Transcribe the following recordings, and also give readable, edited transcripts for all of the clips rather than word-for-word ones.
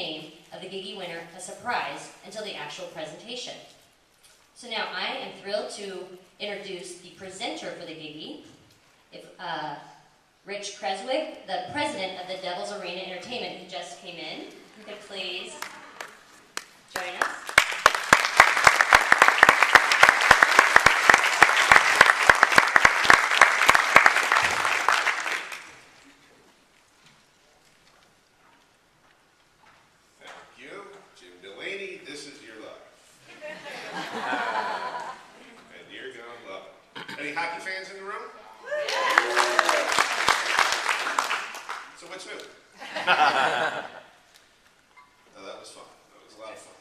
name of the GiGi winner a surprise until the actual presentation. So now I am thrilled to introduce the presenter for the GiGi, Rich Creswig, the president of the Devil's Arena Entertainment, who just came in. You could please join us. Thank you. Jim Delaney, this is your life. And you're going to love it. Any hockey fans in the room? So what's new? Oh, that was fun. That was a lot of fun.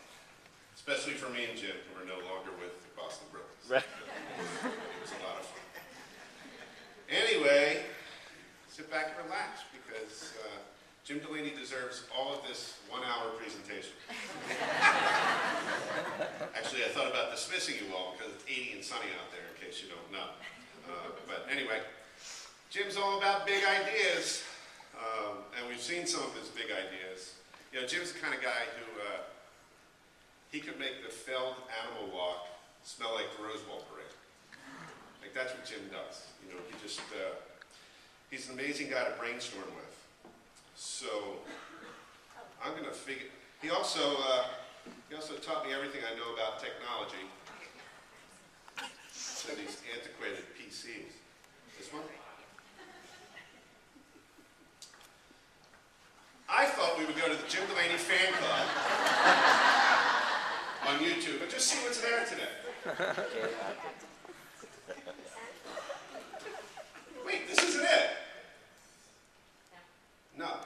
Especially for me and Jim, who are no longer with the Boston Bruins. Right. It was a lot of fun. Anyway, sit back and relax because Jim Delaney deserves all of this 1-hour presentation. Actually, I thought about dismissing you all because it's 80 and sunny out there, in case you don't know. But anyway, Jim's all about big ideas. And we've seen some of his big ideas. You know, Jim's the kind of guy who, he could make the Feld Animal Walk smell like the Rose Bowl parade. Like, that's what Jim does. You know, he just, he's an amazing guy to brainstorm with. So, I'm going to figure, he also taught me everything I know about technology. So these antiquated PCs. This one? I thought we would go to the Jim Delaney fan club on YouTube and just see what's there today. Wait, this isn't it? No.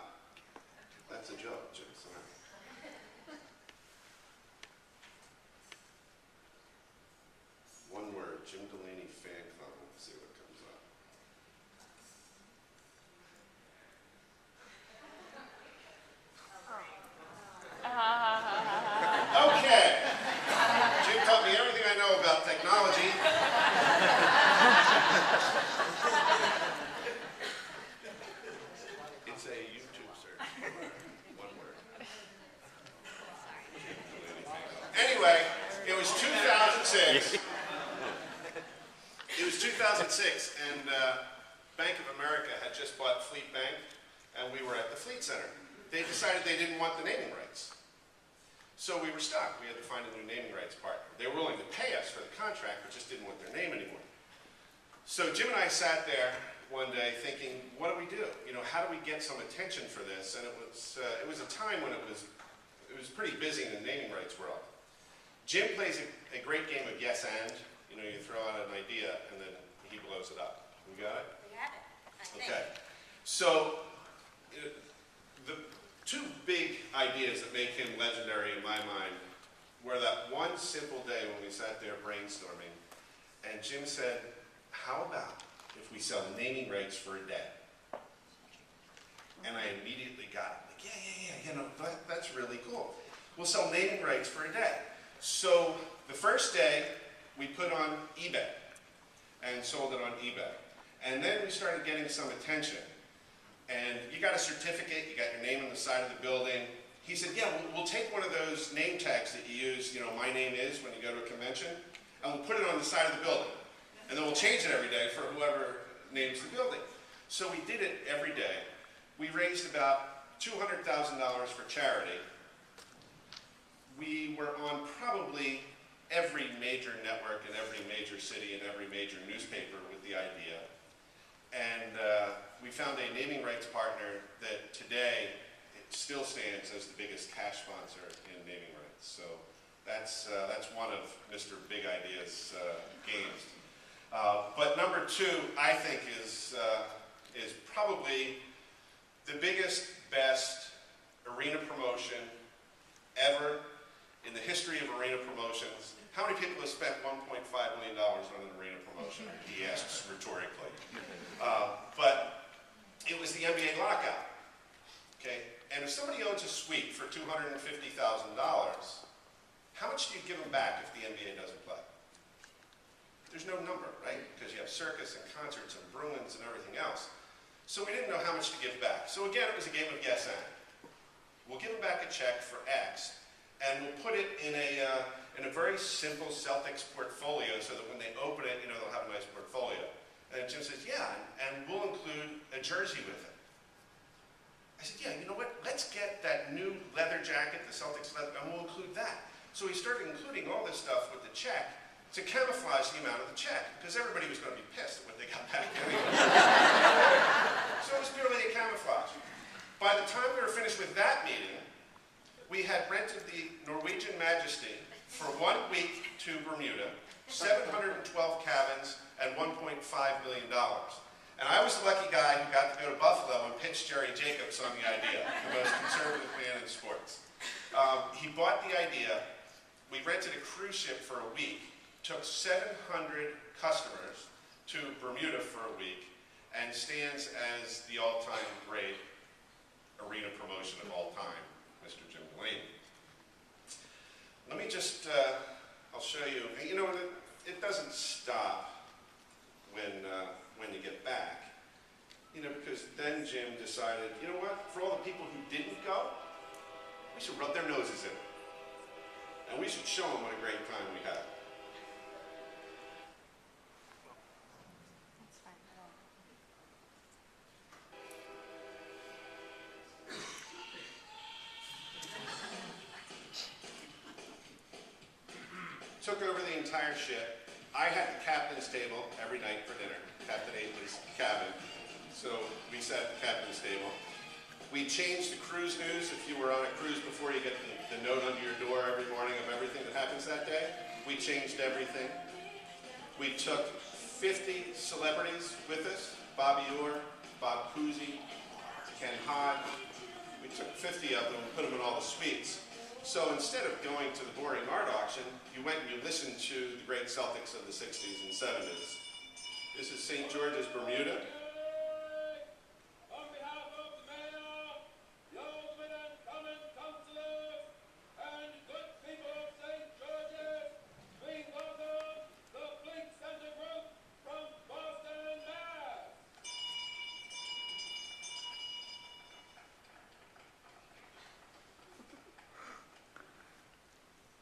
That's a joke, Jim. Sorry. One word, Jim Delaney fan club. Let's see what comes up. Okay. Jim taught me everything I know about technology. It's a YouTube search. One word. Anyway, it was 2006. It was 2006, and Bank of America had just bought Fleet Bank, and we were at the Fleet Center. They decided they didn't want the naming rights. So we were stuck. We had to find a new naming rights partner. They were willing to pay us for the contract, but just didn't want their name anymore. So Jim and I sat there one day thinking, what do we do? You know, how do we get some attention for this? And it was a time when it was pretty busy in the naming rights world. Jim plays a great game of yes and. You know, you throw out an idea and then he blows it up. We got it? We have it, I think. Okay. So the two big ideas that make him legendary in my mind were that one simple day when we sat there brainstorming, and Jim said, how about if we sell naming rights for a day? And I immediately got it. Like, yeah, you know, that's really cool. We'll sell naming rights for a day. So the first day, we put on eBay and sold it on eBay. And then we started getting some attention. And you got a certificate, you got your name on the side of the building. He said, yeah, we'll take one of those name tags that you use, you know, my name is when you go to a convention, and we'll put it on the side of the building. And then we'll change it every day for whoever names the building. So we did it every day. We raised about $200,000 for charity. We were on probably every major network in every major city and every major newspaper with the idea. And we found a naming rights partner that today it still stands as the biggest cash sponsor in naming rights. So that's one of Mr. Big Idea's games. But number two, I think, is probably the biggest, best arena promotion ever in the history of arena promotions. How many people have spent $1.5 million on an arena promotion? He asks rhetorically. But it was the NBA lockout. Okay? And if somebody owns a suite for $250,000, how much do you give them back if the NBA doesn't play? There's no number, right? Because you have circus and concerts and Bruins and everything else. So we didn't know how much to give back. So again, it was a game of yes and. We'll give them back a check for X, and we'll put it in a very simple Celtics portfolio so that when they open it, they'll have a nice portfolio. And Jim says, yeah, and we'll include a jersey with it. I said, yeah, you know what? Let's get that new leather jacket, the Celtics leather, and we'll include that. So we started including all this stuff with the check to camouflage the amount of the check, because everybody was going to be pissed at what they got back anyway. So it was purely a camouflage. By the time we were finished with that meeting, we had rented the Norwegian Majesty for 1 week to Bermuda, 712 cabins, and $1.5 million. And I was the lucky guy who got to go to Buffalo and pitch Jerry Jacobs on the idea, the most conservative man in sports. He bought the idea. We rented a cruise ship for a week, took 700 customers to Bermuda for a week, and stands as the all-time great arena promotion of all time, Mr. Jim Delaney. Let me just, I'll show you. It doesn't stop when you get back, because then Jim decided, you know what, for all the people who didn't go, we should rub their noses in it. And we should show them what a great time we had. That's fine. Took over the entire ship. I had the captain's table every night for dinner. Captain Aitlay's cabin. So we sat at the captain's table. We changed the cruise news. If you were on a cruise before, you get the note under your door every morning of everything that happens that day. We changed everything. We took 50 celebrities with us. Bobby Orr, Bob Cousy, Ken Hodge. We took 50 of them and put them in all the suites. So instead of going to the boring art auction, you went and you listened to the great Celtics of the 60s and 70s. This is St. George's, Bermuda. On behalf of the mayor, the aldermen and common councillors, and good people of St. George's, we welcome the Fleet Center Group from Boston, Mass.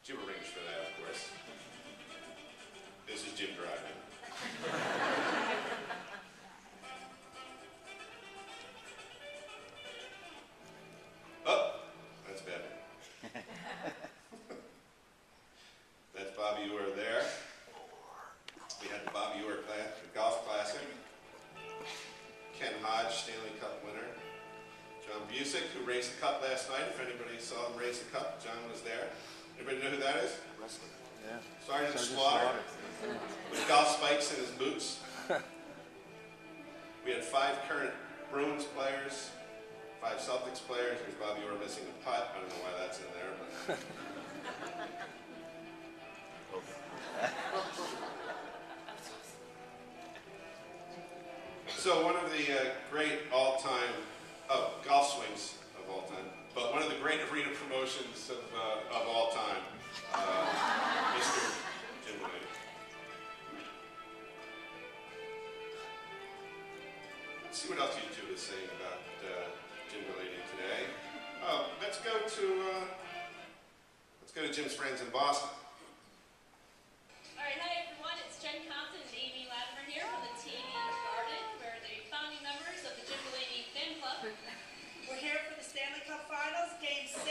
Jim arranged for that, of course. This is Jim driving. Oh, that's better. That's Bobby Orr there. We had the Bobby Orr Golf Classic. Ken Hodge, Stanley Cup winner. John Busick, who raised the cup last night. If anybody saw him raise the cup, John was there. Anybody know who that is? Wrestler. Yeah. Sergeant Slaughter, with golf spikes in his boots. We had 5 current Bruins players, 5 Celtics players. There's Bobby Orr missing a putt. I don't know why that's in there, but. So one of the great all-time, golf swings of all time, but one of the great arena promotions of all time, Mr. Jim Delaney. Let's see what else you two is saying about Jim Delaney today. Let's go to Jim's friends in Boston. All right, hi everyone. It's Jen Compton and Amy Latimer here from the team Garden. We're the founding members of the Jim Delaney Fan Club. We're here for the Stanley Cup Finals, Game 6.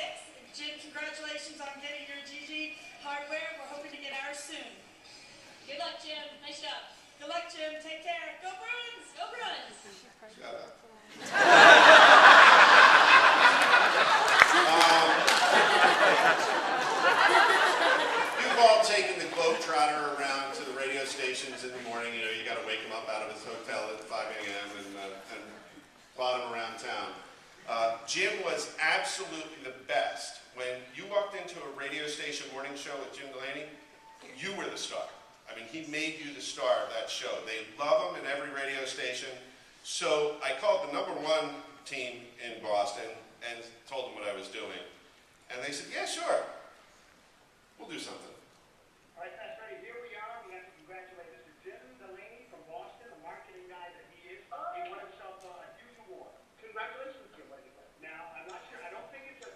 Jim, congratulations on getting your GiGi hardware. We're hoping to get ours soon. Good luck, Jim. Nice job. Good luck, Jim. Take care. Go Bruins! Go Bruins! Shut up. You've all taken the Globetrotter around to the radio stations in the morning. You got to wake him up out of his hotel at 5 a.m. and plod him around town. Jim was absolutely the best. When you walked into a radio station morning show with Jim Delaney, you were the star. I mean, he made you the star of that show. They love him in every radio station. So I called the #1 team in Boston and told them what I was doing. And they said, yeah, sure. We'll do something. All right, that's right. Here we are. We have to congratulate Mr. Jim Delaney from Boston, the marketing guy that he is. He won himself a huge award. Congratulations, Jim. Now, I'm not sure. I don't think it's a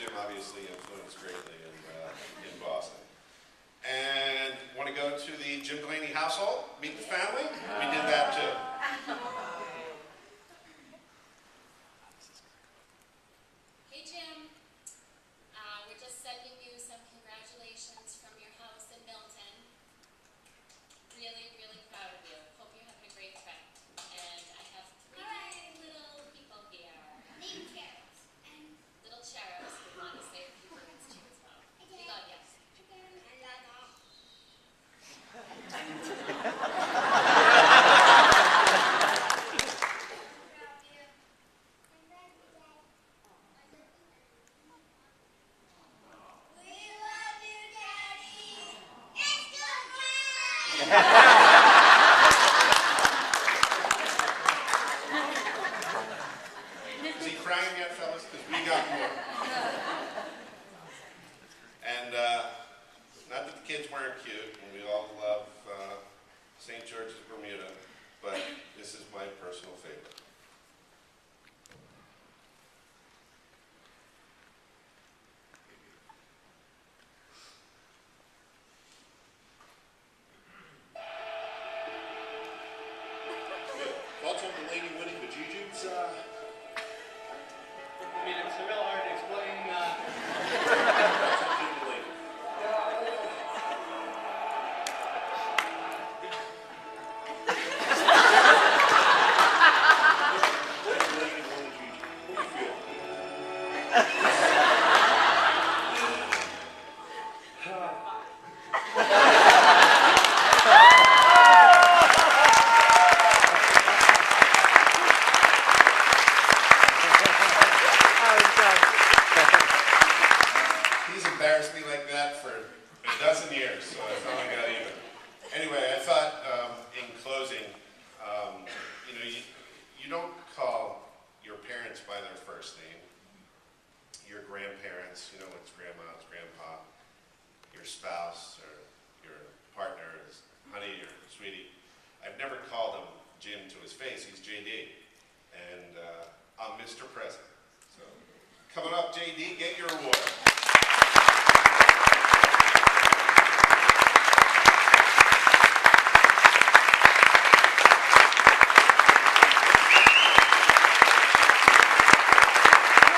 Jim obviously influenced greatly in Boston. And want to go to the Jim Delaney household, meet the family? We did that too. Hey Jim, we're just sending you some congratulations from your house in Milton. Really, really proud of you. Hope you're having a great trip. And I have three little people here. Named Carrots. And Little cherubs who want to say a few words to you as well. We love you. I love all. We love you, Daddy. It's Is he crying yet, fellas? Because we got more. And not that the kids weren't cute, and we all love St. George's, Bermuda, but this is my personal favorite. Thoughts on Delaney winning the GiGi? It's a real hard to explain. Thoughts on Jim Delaney? Delaney won the GiGi. What do you feel? He's embarrassed me like that for a dozen years, so I finally got even. Anyway, I thought in closing, you don't call your parents by their first name. Your grandparents, it's grandma, it's grandpa. Your spouse or your partner is honey or sweetie. I've never called him Jim to his face. He's JD, and I'm Mr. President. So coming up, JD, get your award.